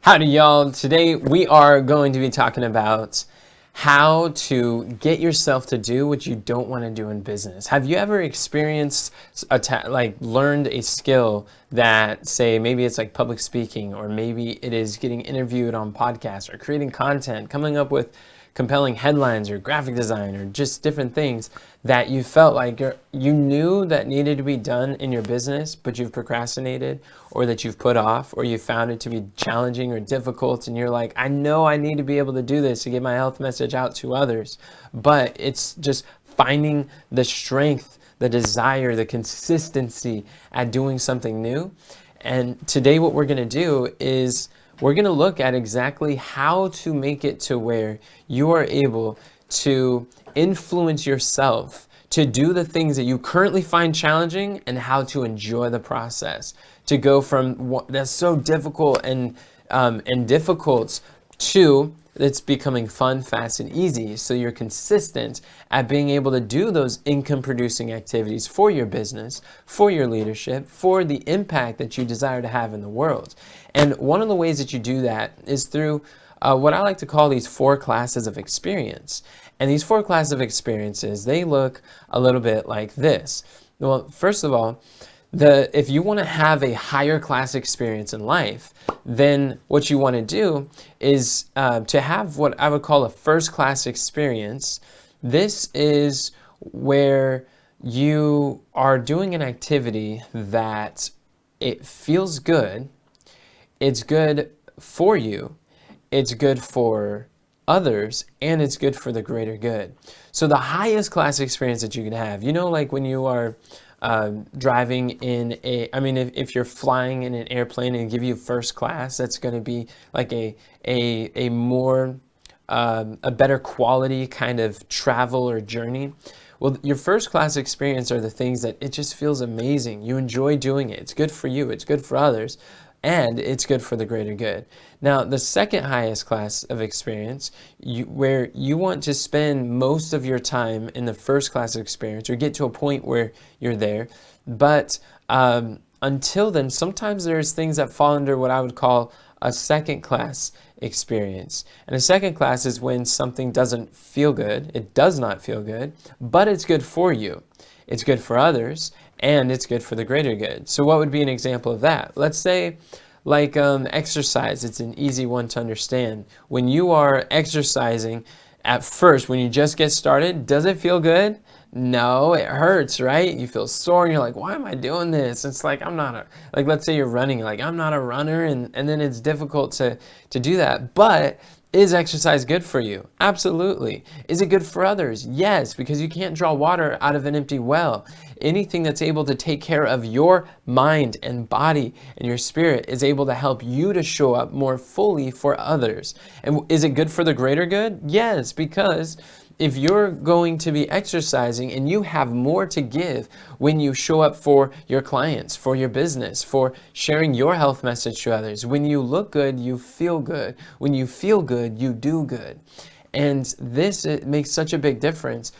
Howdy, y'all. Today we are going to be talking about how to get yourself to do what you don't want to do in business. Have you ever experienced learned a skill that, say, maybe it's like public speaking, or maybe it is getting interviewed on podcasts, or creating content, coming up with compelling headlines or graphic design, or just different things that you felt like you knew that needed to be done in your business, but you've procrastinated, or that you've put off, or you found it to be challenging or difficult, and you're like, I know I need to be able to do this to get my health message out to others, but it's just finding the strength, the desire, the consistency at doing something new. And today what we're going to do is we're going to look at exactly how to make it to where you are able to influence yourself to do the things that you currently find challenging, and how to enjoy the process, to go from what that's so difficult and difficult to it's becoming fun, fast, and easy. So you're consistent at being able to do those income producing activities for your business, for your leadership, for the impact that you desire to have in the world. And one of the ways that you do that is through what I like to call these 4 classes of experience. And these 4 classes of experiences, they look a little bit like this. Well, first of all, if you want to have a higher class experience in life, then what you want to do is to have what I would call a first class experience. This is where you are doing an activity that it feels good, it's good for you, it's good for others, and it's good for the greater good. So the highest class experience that you can have, like when you are driving in if you're flying in an airplane and give you first class, that's going to be like a more a better quality kind of travel or journey. Well, your first class experience are the things that it just feels amazing. You enjoy doing it. It's good for you. It's good for others. And it's good for the greater good. Now, the second highest class of experience, where you want to spend most of your time in the first class experience, or get to a point where you're there. But until then, sometimes there's things that fall under what I would call a second class experience. And a second class is when something doesn't feel good. It does not feel good, but it's good for you. It's good for others, and it's good for the greater good. So what would be an example of that? Let's say like exercise. It's an easy one to understand. When you are exercising, at first, when you just get started, does it feel good? No, it hurts, right? You feel sore and you're like, why am I doing this? It's like, let's say you're running, like, I'm not a runner, and then it's difficult to do that. But is exercise good for you? Absolutely. Is it good for others? Yes, because you can't draw water out of an empty well. Anything that's able to take care of your mind and body and your spirit is able to help you to show up more fully for others. And is it good for the greater good? Yes, because if you're going to be exercising and you have more to give when you show up for your clients, for your business, for sharing your health message to others, when you look good, you feel good. When you feel good, you do good. And it makes such a big difference.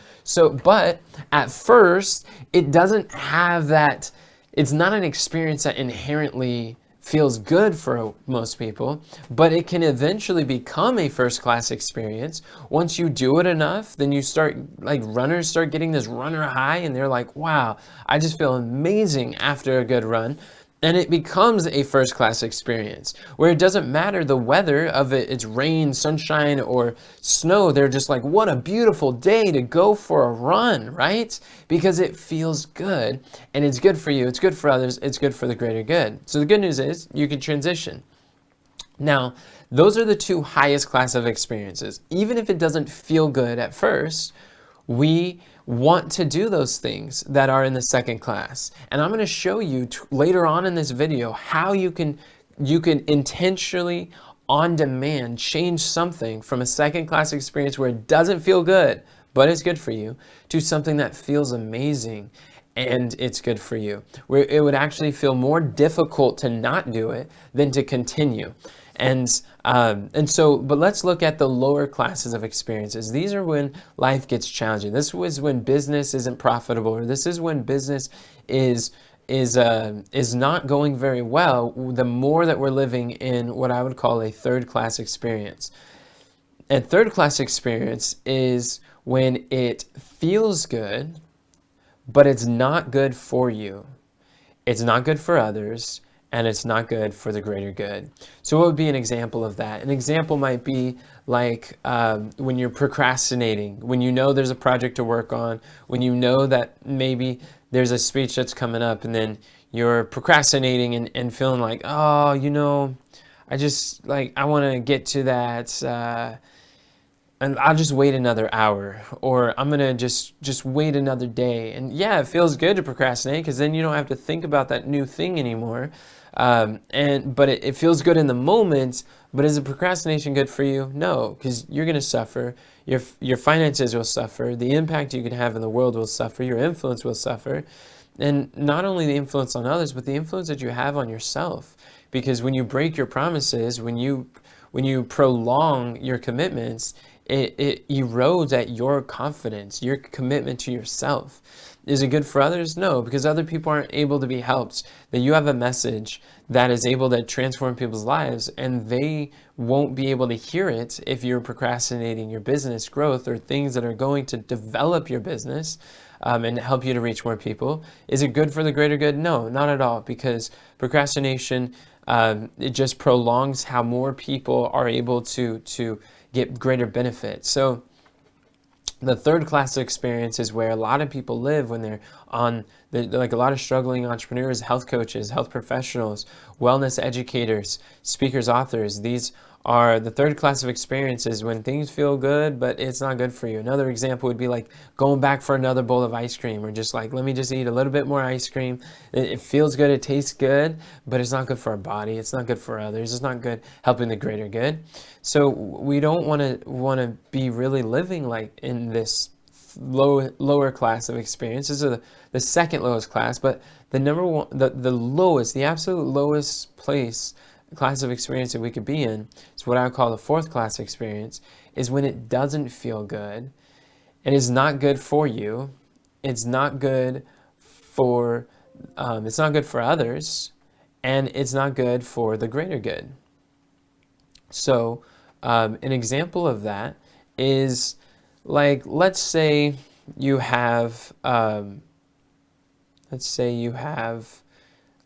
But at first, it doesn't have that, it's not an experience that inherently feels good for most people, but it can eventually become a first class experience. Once you do it enough, then you start, like runners start getting this runner high, and they're like, wow, I just feel amazing after a good run. And it becomes a first class experience where it doesn't matter the weather of it. It's rain, sunshine, or snow. They're just like, what a beautiful day to go for a run, right? Because it feels good, and it's good for you. It's good for others. It's good for the greater good. So the good news is you can transition. Now, those are the 2 highest class of experiences. Even if it doesn't feel good at first, we want to do those things that are in the second class. And I'm going to show you later on in this video how you can intentionally, on demand, change something from a second class experience where it doesn't feel good, but it's good for you, to something that feels amazing and it's good for you, where it would actually feel more difficult to not do it than to continue. But let's look at the lower classes of experiences. These are when life gets challenging. This was when business isn't profitable, or this is when business is is not going very well, the more that we're living in what I would call a third-class experience. And third-class experience is when it feels good, but it's not good for you. It's not good for others, and it's not good for the greater good. So what would be an example of that? An example might be like when you're procrastinating, when you know there's a project to work on, when you know that maybe there's a speech that's coming up, and then you're procrastinating and feeling like, oh, I want to get to that, and I'll just wait another hour, or I'm gonna just wait another day. And yeah, it feels good to procrastinate because then you don't have to think about that new thing anymore. But it feels good in the moment. But is the procrastination good for you? No, because you're gonna suffer. Your finances will suffer. The impact you can have in the world will suffer. Your influence will suffer, and not only the influence on others, but the influence that you have on yourself. Because when you break your promises, when you prolong your commitments, it erodes at your confidence, your commitment to yourself. Is it good for others? No, because other people aren't able to be helped. That you have a message that is able to transform people's lives, and they won't be able to hear it if you're procrastinating your business growth or things that are going to develop your business and help you to reach more people. Is it good for the greater good? No, not at all, because procrastination, it just prolongs how more people are able to get greater benefit. So the third class experience is where a lot of people live when they're like a lot of struggling entrepreneurs, health coaches, health professionals, wellness educators, speakers, authors. These are the third class of experiences when things feel good, but it's not good for you. Another example would be like going back for another bowl of ice cream, or just like, let me just eat a little bit more ice cream. It feels good, it tastes good, but it's not good for our body. It's not good for others. It's not good helping the greater good. So we don't want to be really living like in this lower class of experience. This is the second lowest class, but the number one, the lowest, the absolute lowest class of experience that we could be in is what I would call the fourth class experience, is when it doesn't feel good and is not good for you. It's not good for others, and it's not good for the greater good. So an example of that is like, let's say you have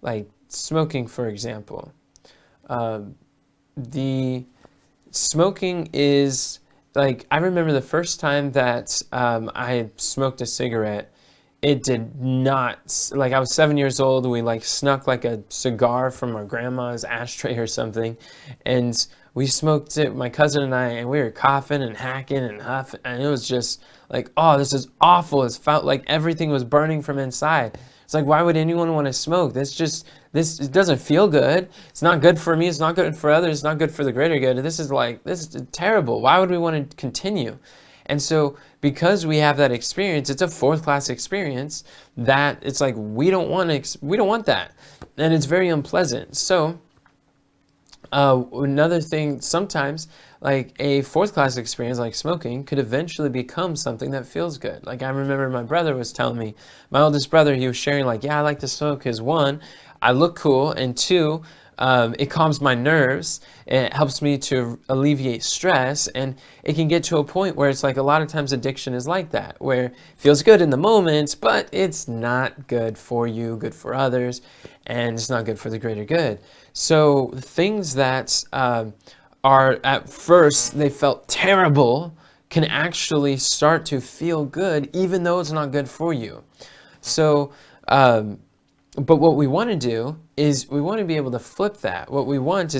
like smoking, for example. The smoking is like, I remember the first time that I smoked a cigarette. It did not, like, I was 7 years old. We like snuck like a cigar from our grandma's ashtray or something, and we smoked it, my cousin and I, and we were coughing and hacking and huffing, and it was just like, oh, this is awful. It felt like everything was burning from inside. It's like, why would anyone want to smoke? It doesn't feel good. It's not good for me. It's not good for others. It's not good for the greater good. This is terrible. Why would we want to continue? And so because we have that experience, it's a fourth class experience that it's like, we don't want that. And it's very unpleasant. So another thing, sometimes like a fourth class experience like smoking could eventually become something that feels good. Like I remember my brother was telling me, my oldest brother, he was sharing like, yeah, I like to smoke because one, I look cool, and two, it calms my nerves, and it helps me to alleviate stress, and it can get to a point where it's like, a lot of times addiction is like that, where it feels good in the moment, but it's not good for you, good for others, and it's not good for the greater good. So things that are at first, they felt terrible, can actually start to feel good, even though it's not good for you. So, but what we want to do is we want to be able to flip that. What we want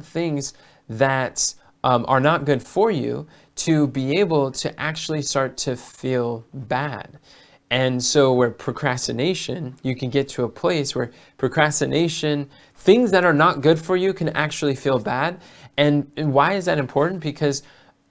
things that are not good for you to be able to actually start to feel bad. And so where procrastination, you can get to a place where procrastination, things that are not good for you can actually feel bad. And why is that important? Because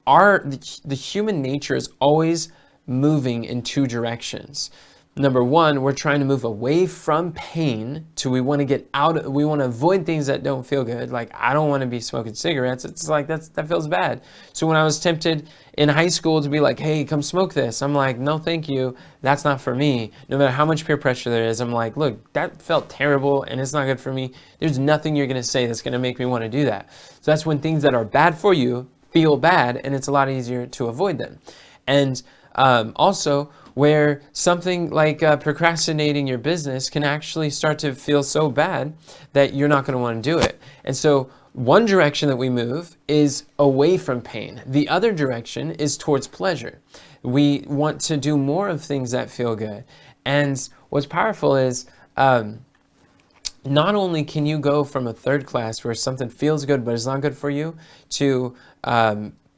the human nature is always moving in two directions. number one, we're trying to move away from pain to we want to get out. We want to avoid things that don't feel good. Like, I don't want to be smoking cigarettes. It's like, that feels bad. So when I was tempted in high school to be like, hey, come smoke this, I'm like, no, thank you. That's not for me. No matter how much peer pressure there is, I'm like, look, that felt terrible and it's not good for me. There's nothing you're going to say that's going to make me want to do that. So that's when things that are bad for you feel bad, and it's a lot easier to avoid them. And also, where something like procrastinating your business can actually start to feel so bad that you're not going to want to do it. And so one direction that we move is away from pain. The other direction is towards pleasure. We want to do more of things that feel good. And what's powerful is not only can you go from a third class where something feels good but it's not good for you to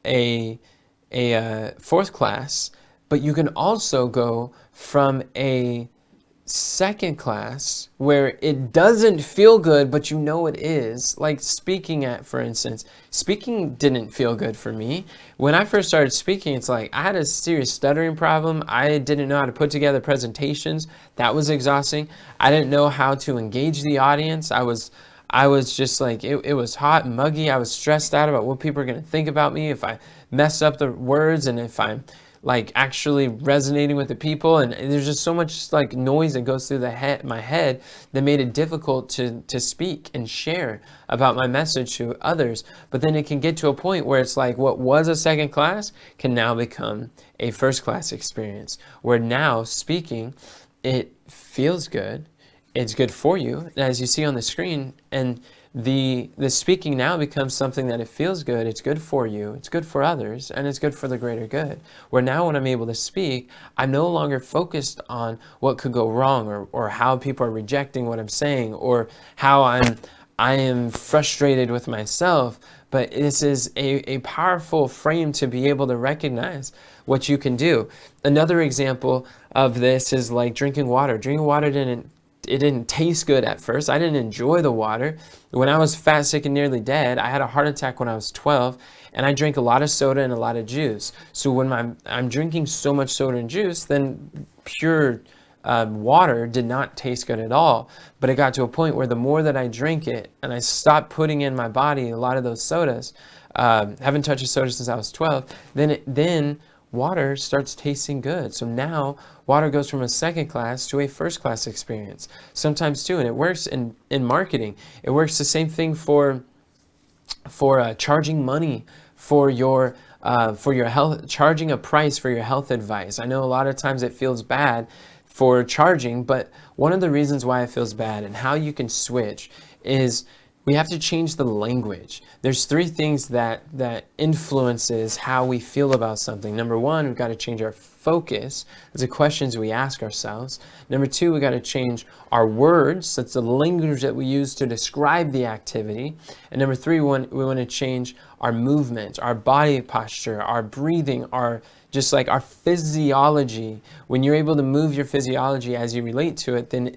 a fourth class, but you can also go from a second class where it doesn't feel good, but you know it is. Like speaking for instance, speaking didn't feel good for me. When I first started speaking, it's like I had a serious stuttering problem. I didn't know how to put together presentations. That was exhausting. I didn't know how to engage the audience. I was just like, it was hot and muggy. I was stressed out about what people are going to think about me if I mess up the words and if I'm like actually resonating with the people. And there's just so much like noise that goes through my head that made it difficult to speak and share about my message to others. But then it can get to a point where it's like what was a second class can now become a first class experience, where now speaking, it feels good. It's good for you, as you see on the screen, and the speaking now becomes something that it feels good, it's good for you, it's good for others, and it's good for the greater good. Where now when I'm able to speak, I'm no longer focused on what could go wrong or how people are rejecting what I'm saying or how I am frustrated with myself, but this is a powerful frame to be able to recognize what you can do. Another example of this is like drinking water. Drinking water didn't taste good at first. I didn't enjoy the water. When I was fat, sick, and nearly dead, I had a heart attack when I was 12, and I drank a lot of soda and a lot of juice. So when I'm drinking so much soda and juice, then pure water did not taste good at all. But it got to a point where the more that I drank it, and I stopped putting in my body a lot of those sodas, haven't touched a soda since I was 12, then water starts tasting good. So now water goes from a second class to a first class experience sometimes too. And it works in marketing. It works the same thing for charging money for your health, charging a price for your health advice. I know a lot of times it feels bad for charging, but one of the reasons why it feels bad and how you can switch is we have to change the language. There's three things that influences how we feel about something. Number one, we've got to change our focus. That's the questions we ask ourselves. Number two, we've got to change our words. That's the language that we use to describe the activity. And number three, we want to change our movement, our body posture, our breathing, just like our physiology. When you're able to move your physiology as you relate to it, then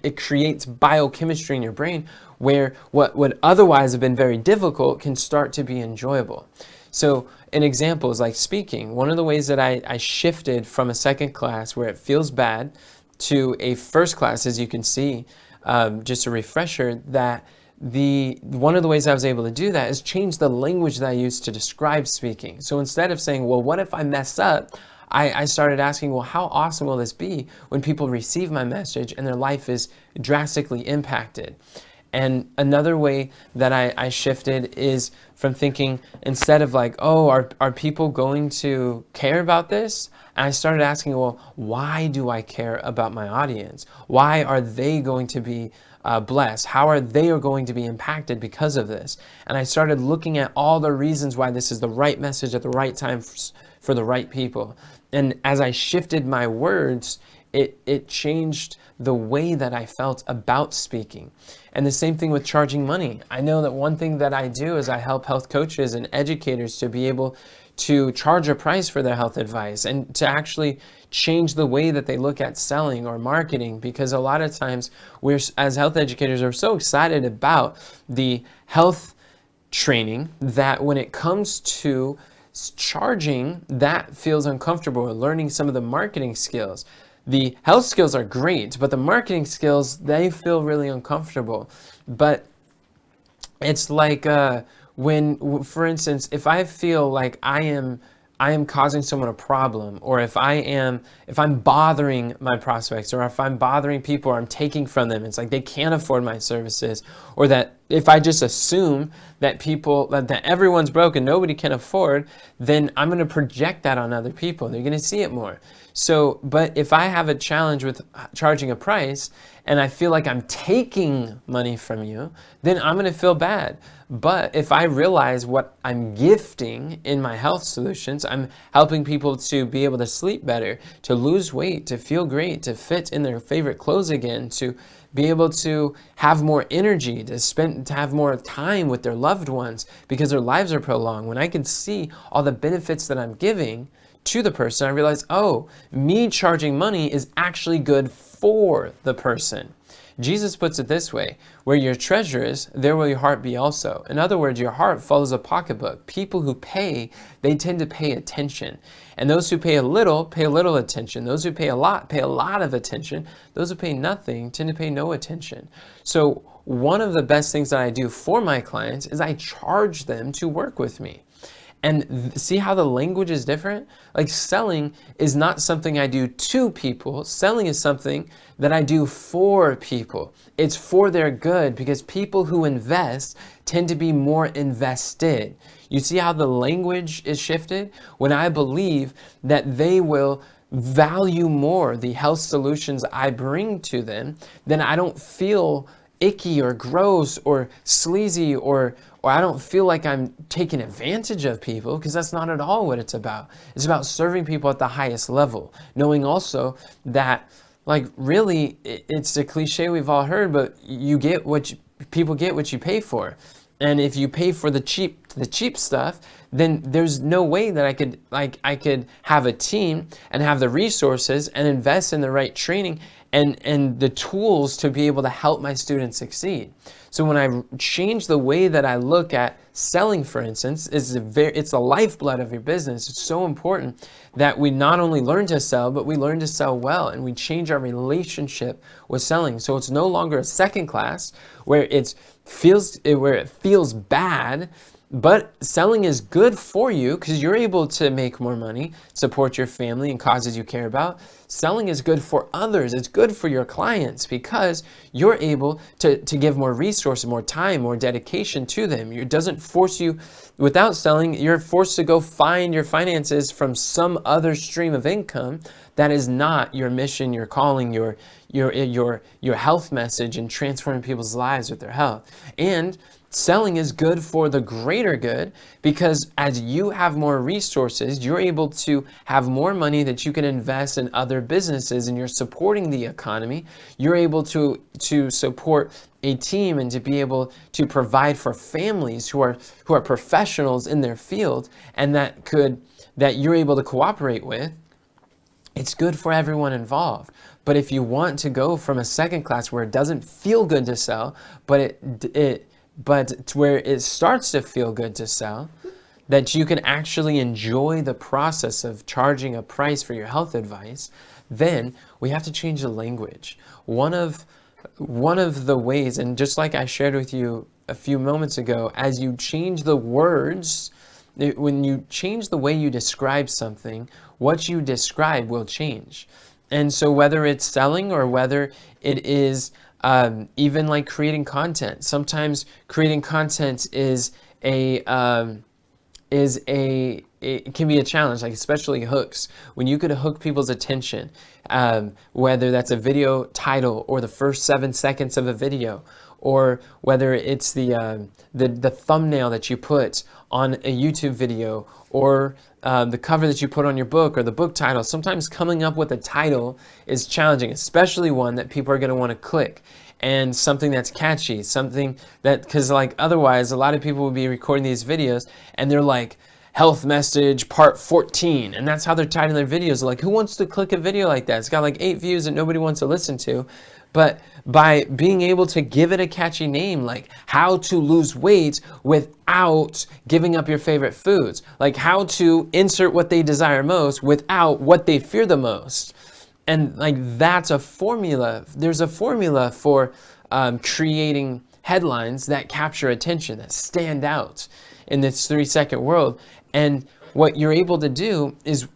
it creates biochemistry in your brain where what would otherwise have been very difficult can start to be enjoyable. So an example is like speaking. One of the ways that I shifted from a second class where it feels bad to a first class, as you can see, just a refresher, that one of the ways I was able to do that is change the language that I use to describe speaking. So instead of saying, well, what if I mess up? I started asking, well, how awesome will this be when people receive my message and their life is drastically impacted? And another way that I shifted is from thinking, instead of like, oh, are people going to care about this? And I started asking, well, why do I care about my audience? Why are they going to be blessed? How are they going to be impacted because of this? And I started looking at all the reasons why this is the right message at the right time for the right people. And as I shifted my words, it changed the way that I felt about speaking. And the same thing with charging money. I know that one thing that I do is I help health coaches and educators to be able to charge a price for their health advice and to actually change the way that they look at selling or marketing, because a lot of times as health educators, are so excited about the health training that when it comes to charging, that feels uncomfortable, or learning some of the marketing skills. the health skills are great, but the marketing skills, they feel really uncomfortable. But it's like when, for instance, if I feel like I am causing someone a problem, or if I'm bothering my prospects, or if I'm bothering people, or I'm taking from them, it's like they can't afford my services, or that if I just assume that that everyone's broken, nobody can afford, then I'm going to project that on other people. They're going to see it more. So, but if I have a challenge with charging a price and I feel like I'm taking money from you, then I'm going to feel bad. But if I realize what I'm gifting in my health solutions, I'm helping people to be able to sleep better, to lose weight, to feel great, to fit in their favorite clothes again, to be able to have more energy, to have more time with their loved ones because their lives are prolonged. When I can see all the benefits that I'm giving to the person, I realize, oh, me charging money is actually good for the person. Jesus puts it this way: where your treasure is, there will your heart be also. In other words, your heart follows a pocketbook. People who pay, they tend to pay attention. And those who pay a little attention. Those who pay a lot of attention. Those who pay nothing tend to pay no attention. So one of the best things that I do for my clients is I charge them to work with me. And see how the language is different? Like, selling is not something I do to people. Selling is something that I do for people. It's for their good, because people who invest tend to be more invested. You see how the language is shifted? When I believe that they will value more the health solutions I bring to them, then I don't feel icky or gross or sleazy, or I don't feel like I'm taking advantage of people, because that's not at all what it's about. It's about serving people at the highest level, knowing also that, like, really, it's a cliche we've all heard, but people get what you pay for. And if you pay for the cheap stuff, then there's no way that I could have a team and have the resources and invest in the right training and the tools to be able to help my students succeed. So when I change the way that I look at selling, for instance, it's the lifeblood of your business. It's so important that we not only learn to sell, but we learn to sell well, and we change our relationship with selling. So it's no longer a second class where it feels bad. But selling is good for you because you're able to make more money, support your family and causes you care about. Selling is good for others. It's good for your clients because you're able to give more resources, more time, more dedication to them. It doesn't force you. Without selling, you're forced to go find your finances from some other stream of income that is not your mission, your calling, your health message, and transforming people's lives with their health. And selling is good for the greater good because as you have more resources, you're able to have more money that you can invest in other businesses, and you're supporting the economy. You're able to support a team and to be able to provide for families who are professionals in their field, and that you're able to cooperate with. It's good for everyone involved. But if you want to go from a second class where it doesn't feel good to sell, but to where it starts to feel good to sell, that you can actually enjoy the process of charging a price for your health advice, then we have to change the language. One of the ways, and just like I shared with you a few moments ago, as you change the words, when you change the way you describe something, what you describe will change. And so whether it's selling or whether it is even like creating content, sometimes creating content it can be a challenge, like especially hooks. When you could hook people's attention, whether that's a video title or the first 7 seconds of a video, or whether it's the thumbnail that you put on a YouTube video, or the cover that you put on your book, or the book title. Sometimes coming up with a title is challenging, especially one that people are going to want to click, and something that's catchy, something that, because like otherwise a lot of people will be recording these videos and they're like, health message part 14, and that's how they're titling their videos. Like, who wants to click a video like that? It's got like 8 views that nobody wants to listen to. But by being able to give it a catchy name, like how to lose weight without giving up your favorite foods, like how to insert what they desire most without what they fear the most. And like that's a formula. There's a formula for creating headlines that capture attention, that stand out in this 3-second world. And what you're able to do is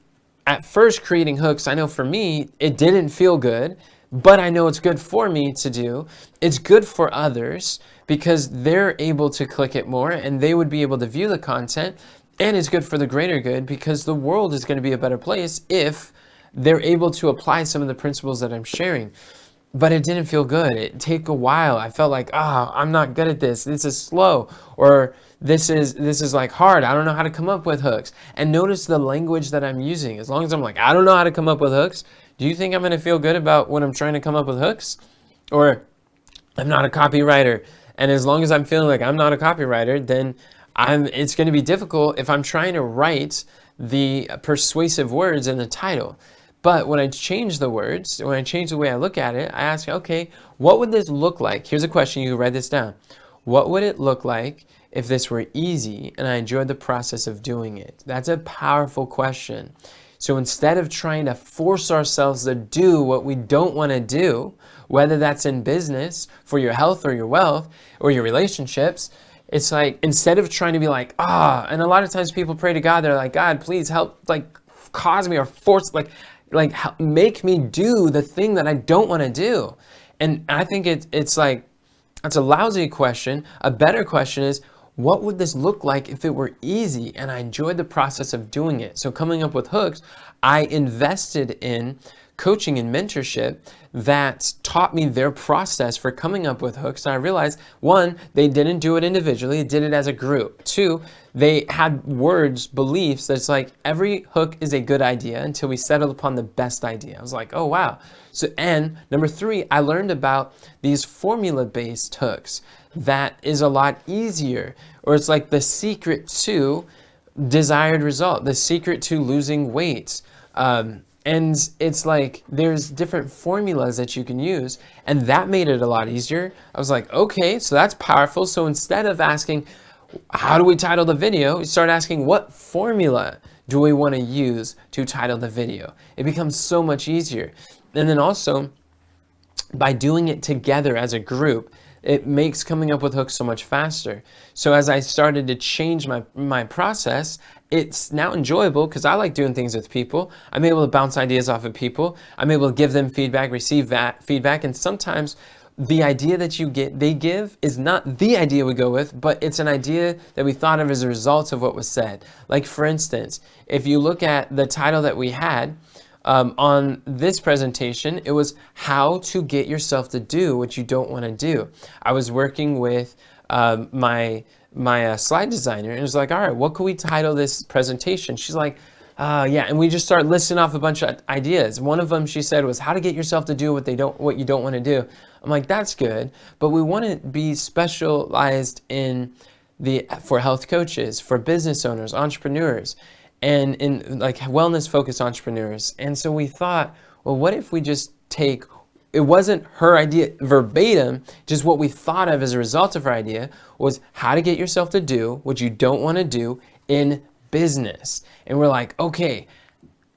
at first creating hooks. I know for me, it didn't feel good, but I know it's good for me to do. It's good for others because they're able to click it more and they would be able to view the content. And it's good for the greater good because the world is going to be a better place if they're able to apply some of the principles that I'm sharing. But it didn't feel good. It took a while. I felt like, I'm not good at this. This is slow, or this is like hard. I don't know how to come up with hooks. And notice the language that I'm using. As long as I'm like, I don't know how to come up with hooks, do you think I'm going to feel good about when I'm trying to come up with hooks? Or I'm not a copywriter. And as long as I'm feeling like I'm not a copywriter, then it's going to be difficult if I'm trying to write the persuasive words in the title. But when I change the words, when I change the way I look at it, I ask, okay, what would this look like? Here's a question, you can write this down. What would it look like if this were easy and I enjoyed the process of doing it? That's a powerful question. So instead of trying to force ourselves to do what we don't want to do, whether that's in business, for your health or your wealth, or your relationships, it's like, instead of trying to be like, and a lot of times people pray to God, they're like, God, please help, like, cause me or force, like make me do the thing that I don't want to do. And I think it's like, that's a lousy question. A better question is, what would this look like if it were easy and I enjoyed the process of doing it? So coming up with hooks, I invested in coaching and mentorship that taught me their process for coming up with hooks. And I realized, one, they didn't do it individually, they did it as a group. Two, they had words, beliefs that's like every hook is a good idea until we settle upon the best idea. I was like, oh wow. So, and number three, I learned about these formula-based hooks that is a lot easier, or it's like the secret to desired result, the secret to losing weight. And it's like there's different formulas that you can use, and that made it a lot easier. I was like, okay, so that's powerful. So instead of asking, how do we title the video? We start asking, what formula do we want to use to title the video? It becomes so much easier. And then also, by doing it together as a group, it makes coming up with hooks so much faster. So as I started to change my process, it's now enjoyable because I like doing things with people. I'm able to bounce ideas off of people. I'm able to give them feedback, receive that feedback. And sometimes the idea that they give is not the idea we go with, but it's an idea that we thought of as a result of what was said. Like for instance, if you look at the title that we had, on this presentation, it was how to get yourself to do what you don't want to do. I was working with my slide designer, and it was like, all right, what could we title this presentation? She's like, yeah, and we just started listing off a bunch of ideas. One of them she said was how to get yourself to do what you don't want to do. I'm like, that's good, but we want to be specialized for health coaches, for business owners, entrepreneurs, and in like wellness focused entrepreneurs. And so we thought, well, what if we just take, it wasn't her idea verbatim, just what we thought of as a result of her idea was how to get yourself to do what you don't want to do in business. And we're like, okay,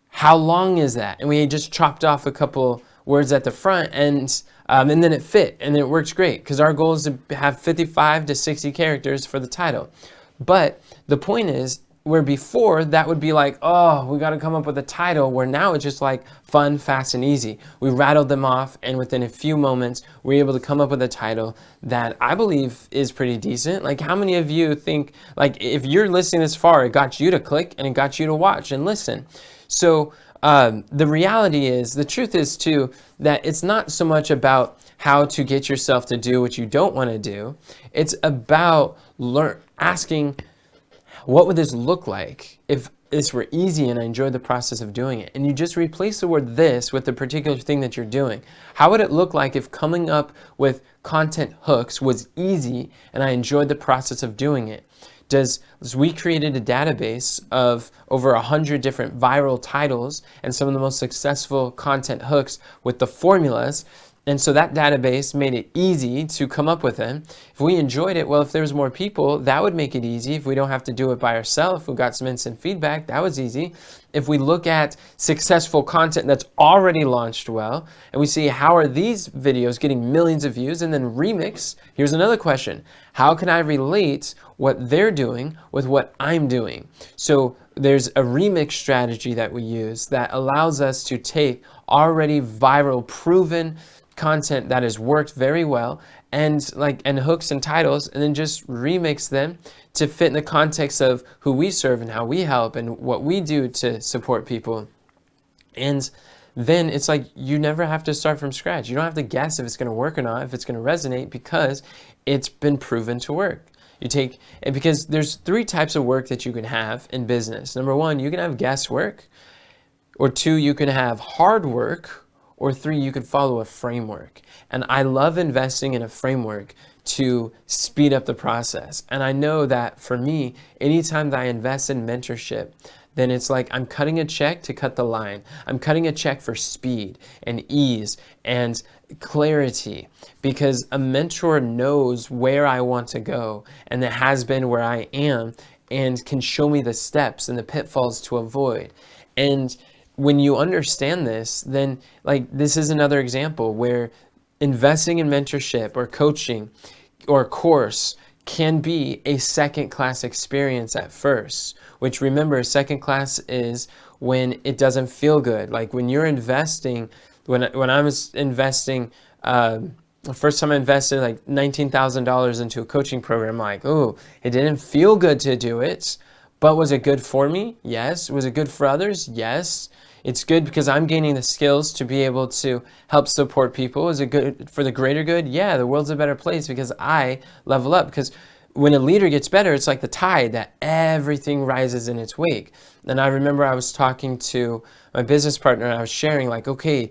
how long is that? And we just chopped off a couple words at the front, and then it fit, and it works great because our goal is to have 55 to 60 characters for the title. But the point is, where before that would be like, oh, we got to come up with a title, where now it's just like fun, fast, and easy. We rattled them off, and within a few moments, we're able to come up with a title that I believe is pretty decent. Like, how many of you think, like, if you're listening this far, it got you to click and it got you to watch and listen? So the reality is, the truth is too, that it's not so much about how to get yourself to do what you don't want to do. It's about asking, what would this look like if this were easy and I enjoyed the process of doing it? And you just replace the word this with the particular thing that you're doing. How would it look like if coming up with content hooks was easy and I enjoyed the process of doing it? We created a database of over 100 different viral titles and some of the most successful content hooks with the formulas. And so that database made it easy to come up with them. If we enjoyed it, well, if there was more people, that would make it easy. If we don't have to do it by ourselves, we got some instant feedback, that was easy. If we look at successful content that's already launched well, and we see how are these videos getting millions of views, and then remix, here's another question. How can I relate what they're doing with what I'm doing? So there's a remix strategy that we use that allows us to take already viral, proven content that has worked very well and hooks and titles, and then just remix them to fit in the context of who we serve and how we help and what we do to support people. And then it's like you never have to start from scratch. You don't have to guess if it's going to work or not, if it's going to resonate, because it's been proven to work. And because there's 3 types of work that you can have in business. Number 1, you can have guesswork, or 2, you can have hard work, or 3, you could follow a framework. And I love investing in a framework to speed up the process. And I know that for me, anytime that I invest in mentorship, then it's like I'm cutting a check to cut the line. I'm cutting a check for speed and ease and clarity, because a mentor knows where I want to go and that has been where I am and can show me the steps and the pitfalls to avoid. And when you understand this, then this is another example where investing in mentorship or coaching or course can be a second-class experience at first, which, remember, second class is when it doesn't feel good. Like when you're investing, when I was investing, the first time I invested like $19,000 into a coaching program, it didn't feel good to do it, but was it good for me? Yes. Was it good for others? Yes. It's good because I'm gaining the skills to be able to help support people. Is it good for the greater good? Yeah, the world's a better place because I level up. Because when a leader gets better, it's like the tide that everything rises in its wake. And I remember I was talking to my business partner and I was sharing okay,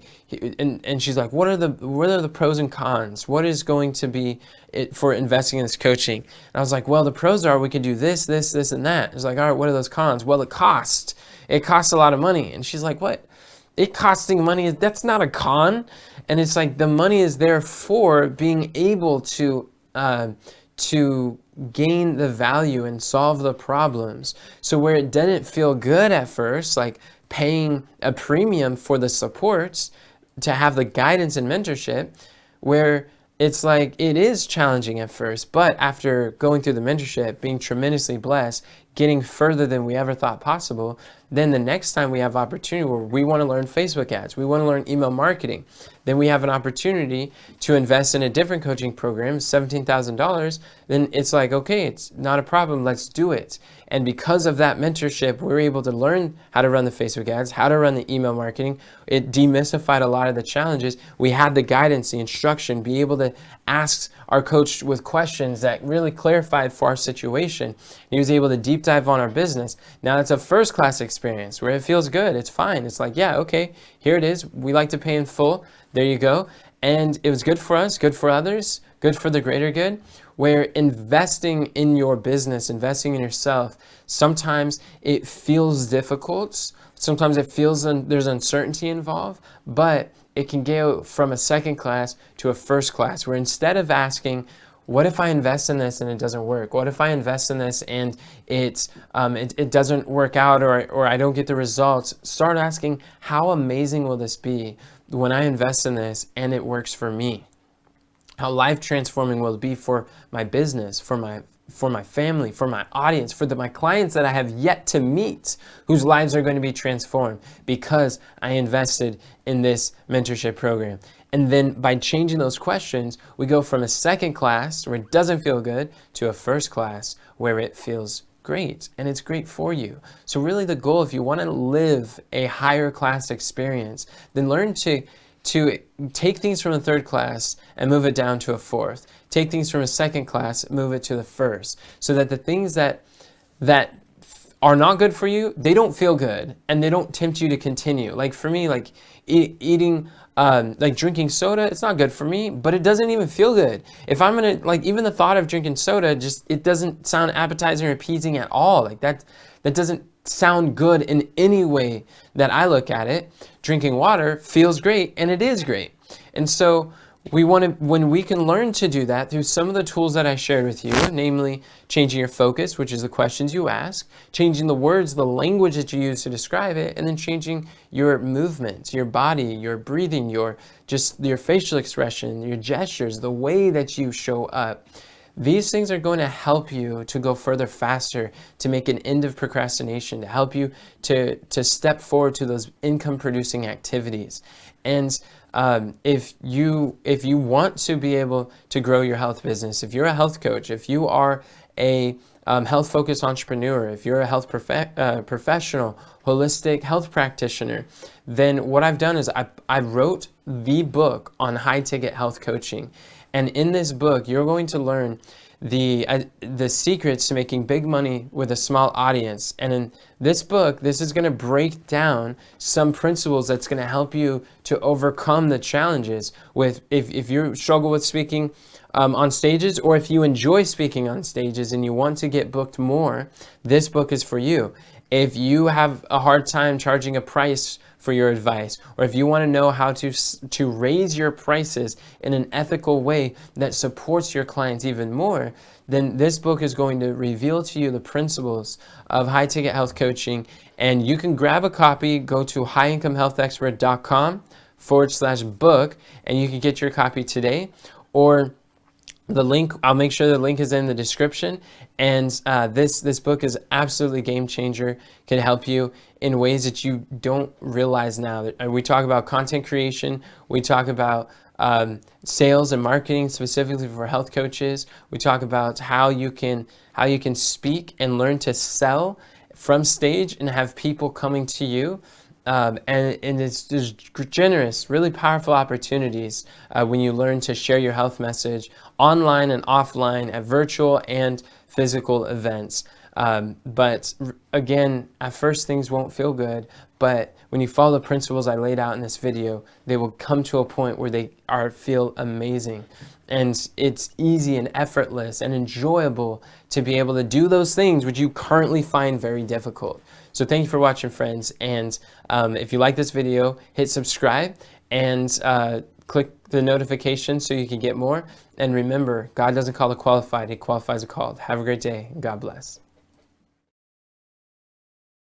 and she's like, what are the pros and cons? What is going to be it for investing in this coaching? And I was like, well, the pros are we can do this, this, this, and that. It's like, all right, what are those cons? Well, it costs a lot of money. And she's like, what? It costing money, that's not a con. And it's like the money is there for being able to gain the value and solve the problems. So where it didn't feel good at first, like paying a premium for the supports to have the guidance and mentorship, where it's like it is challenging at first, but after going through the mentorship, being tremendously blessed, getting further than we ever thought possible, then the next time we have opportunity where we want to learn Facebook ads, we want to learn email marketing, then we have an opportunity to invest in a different coaching program, $17,000, then it's like, okay, it's not a problem, let's do it. And because of that mentorship, we're able to learn how to run the Facebook ads, how to run the email marketing. It demystified a lot of the challenges. We had the guidance, the instruction, be able to ask our coach with questions that really clarified for our situation. He was able to deep dive on our business. Now it's a first-class experience where it feels good. It's fine. It's like, yeah, okay, here it is. We like to pay in full. There you go. And it was good for us, good for others, good for the greater good. Where investing in your business, investing in yourself, sometimes it feels difficult. Sometimes it feels there's uncertainty involved, but it can go from a second class to a first class, where instead of asking, what if I invest in this and it doesn't work? What if I invest in this and it doesn't work out, or I don't get the results? Start asking, how amazing will this be when I invest in this and it works for me? How life transforming will it be for my business, for my family, for my audience, for my clients that I have yet to meet, whose lives are going to be transformed because I invested in this mentorship program. And then by changing those questions, we go from a second class where it doesn't feel good to a first class where it feels great, and it's great for you. So really the goal, if you want to live a higher class experience, then learn to take things from a third class and move it down to a fourth. Take things from a second class, move it to the first, so that the things that are not good for you, they don't feel good and they don't tempt you to continue. Like for me, like eating, like drinking soda, it's not good for me, but it doesn't even feel good. If I'm gonna, like, even the thought of drinking soda, it doesn't sound appetizing or appeasing at all. Like that doesn't sound good in any way that I look at it. Drinking water feels great, and it is great. And so when we can learn to do that through some of the tools that I shared with you, namely changing your focus, which is the questions you ask, changing the words, the language that you use to describe it, and then changing your movements, your body, your breathing, your facial expression, your gestures, the way that you show up. These things are going to help you to go further faster, to make an end of procrastination, to help you to step forward to those income producing activities. And if you want to be able to grow your health business, if you're a health coach, if you are a health focused entrepreneur, if you're a health professional, holistic health practitioner, then what I've done is I wrote the book on high ticket health coaching. And in this book, you're going to learn the secrets to making big money with a small audience. And in this book, this is going to break down some principles that's going to help you to overcome the challenges with if you struggle with speaking on stages, or if you enjoy speaking on stages and you want to get booked more, this book is for you. If you have a hard time charging a price for your advice, or if you want to know how to raise your prices in an ethical way that supports your clients even more, then this book is going to reveal to you the principles of high ticket health coaching. And you can grab a copy, go to highincomehealthexpert.com/book, and you can get your copy today. Or the link, I'll make sure the link is in the description. And this book is absolutely game changer, can help you in ways that you don't realize now. We talk about content creation, we talk about sales and marketing specifically for health coaches. We talk about how you can speak and learn to sell from stage and have people coming to you. And there's generous, really powerful opportunities when you learn to share your health message online and offline at virtual and physical events. But again, at first things won't feel good, but when you follow the principles I laid out in this video, they will come to a point where they feel amazing. And it's easy and effortless and enjoyable to be able to do those things which you currently find very difficult. So thank you for watching, friends. And if you like this video, hit subscribe and click the notification so you can get more. And remember, God doesn't call the qualified, He qualifies the called. Have a great day. God bless.